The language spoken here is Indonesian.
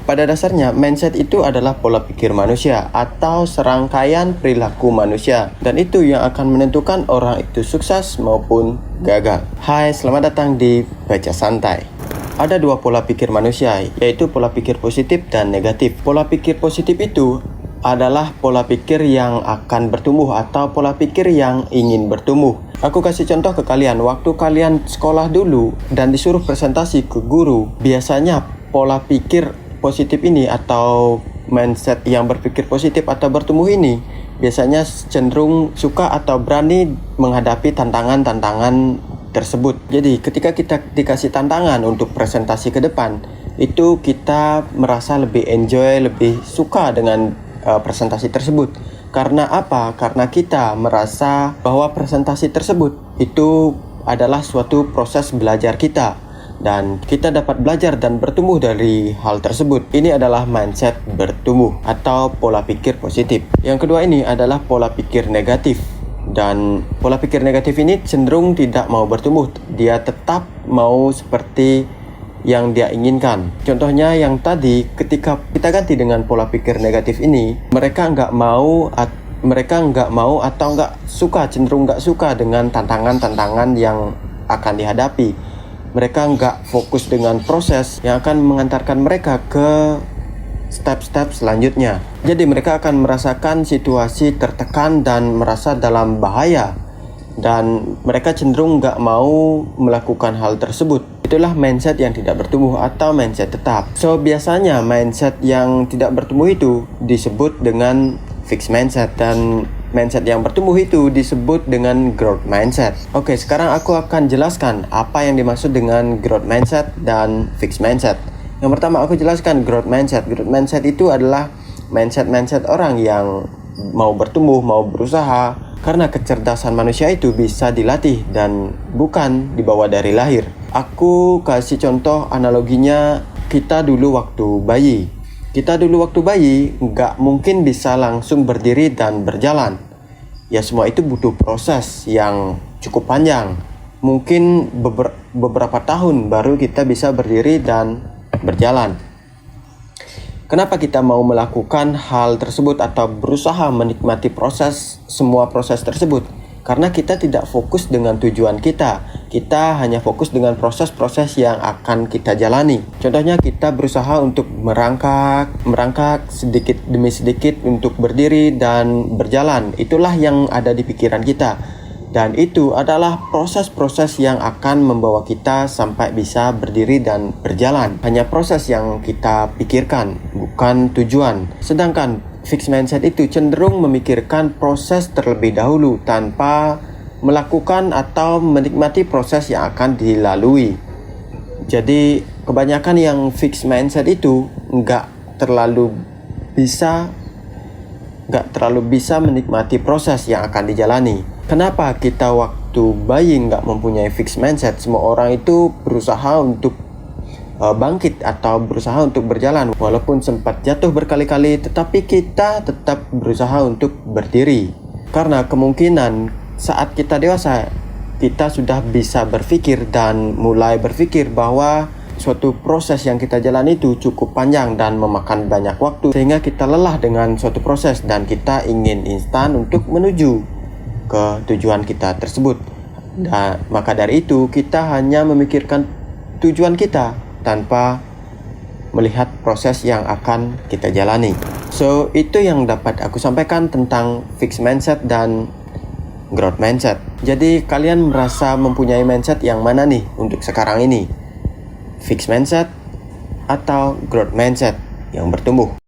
Pada dasarnya, mindset itu adalah pola pikir manusia atau serangkaian perilaku manusia, dan itu yang akan menentukan orang itu sukses maupun gagal. Hai, selamat datang di Baca Santai. Ada dua pola pikir manusia, yaitu pola pikir positif dan negatif. Pola pikir positif itu adalah pola pikir yang akan bertumbuh atau pola pikir yang ingin bertumbuh. Aku kasih contoh ke kalian, waktu kalian sekolah dulu dan disuruh presentasi ke guru, biasanya pola pikir positif ini atau mindset yang berpikir positif atau bertumbuh ini biasanya cenderung suka atau berani menghadapi tantangan-tantangan tersebut. Jadi ketika kita dikasih tantangan untuk presentasi ke depan, itu kita merasa lebih enjoy, lebih suka dengan presentasi tersebut. Karena apa? Karena kita merasa bahwa presentasi tersebut itu adalah suatu proses belajar kita, dan kita dapat belajar dan bertumbuh dari hal tersebut. Ini adalah mindset bertumbuh atau pola pikir positif. Yang kedua ini adalah pola pikir negatif. Dan pola pikir negatif ini cenderung tidak mau bertumbuh. Dia tetap mau seperti yang dia inginkan. Contohnya yang tadi, ketika kita ganti dengan pola pikir negatif ini, mereka nggak mau atau nggak suka, cenderung nggak suka dengan tantangan-tantangan yang akan dihadapi. Mereka nggak fokus dengan proses yang akan mengantarkan mereka ke step-step selanjutnya. Jadi mereka akan merasakan situasi tertekan dan merasa dalam bahaya, dan mereka cenderung nggak mau melakukan hal tersebut. Itulah mindset yang tidak bertumbuh atau mindset tetap. So biasanya mindset yang tidak bertumbuh itu disebut dengan fixed mindset, dan mindset yang bertumbuh itu disebut dengan growth mindset. Oke, sekarang aku akan jelaskan apa yang dimaksud dengan growth mindset dan fixed mindset. Yang pertama aku jelaskan growth mindset. Growth mindset itu adalah mindset orang yang mau bertumbuh, mau berusaha, karena kecerdasan manusia itu bisa dilatih dan bukan dibawa dari lahir. Aku kasih contoh analoginya, kita dulu waktu bayi. Kita dulu waktu bayi nggak mungkin bisa langsung berdiri dan berjalan. Ya semua itu butuh proses yang cukup panjang. Mungkin beberapa tahun baru kita bisa berdiri dan berjalan. Kenapa kita mau melakukan hal tersebut atau berusaha menikmati semua proses tersebut? Karena kita tidak fokus dengan tujuan kita. Kita hanya fokus dengan proses-proses yang akan kita jalani. Contohnya kita berusaha untuk merangkak sedikit demi sedikit untuk berdiri dan berjalan. Itulah yang ada di pikiran kita. Dan itu adalah proses-proses yang akan membawa kita sampai bisa berdiri dan berjalan. Hanya proses yang kita pikirkan, bukan tujuan. Sedangkan fixed mindset itu cenderung memikirkan proses terlebih dahulu tanpa melakukan atau menikmati proses yang akan dilalui. Jadi kebanyakan yang fixed mindset itu nggak terlalu bisa menikmati proses yang akan dijalani. Kenapa kita waktu bayi nggak mempunyai fixed mindset? Semua orang itu berusaha untuk bangkit atau berusaha untuk berjalan, walaupun sempat jatuh berkali-kali, tetapi kita tetap berusaha untuk berdiri. Karena kemungkinan saat kita dewasa, kita sudah bisa berpikir dan mulai berpikir bahwa suatu proses yang kita jalani itu cukup panjang dan memakan banyak waktu, sehingga kita lelah dengan suatu proses dan kita ingin instan untuk menuju ke tujuan kita tersebut. Dan maka dari itu kita hanya memikirkan tujuan kita tanpa melihat proses yang akan kita jalani. So, itu yang dapat aku sampaikan tentang fixed mindset dan growth mindset. Jadi, kalian merasa mempunyai mindset yang mana nih untuk sekarang ini? Fixed mindset atau growth mindset yang bertumbuh?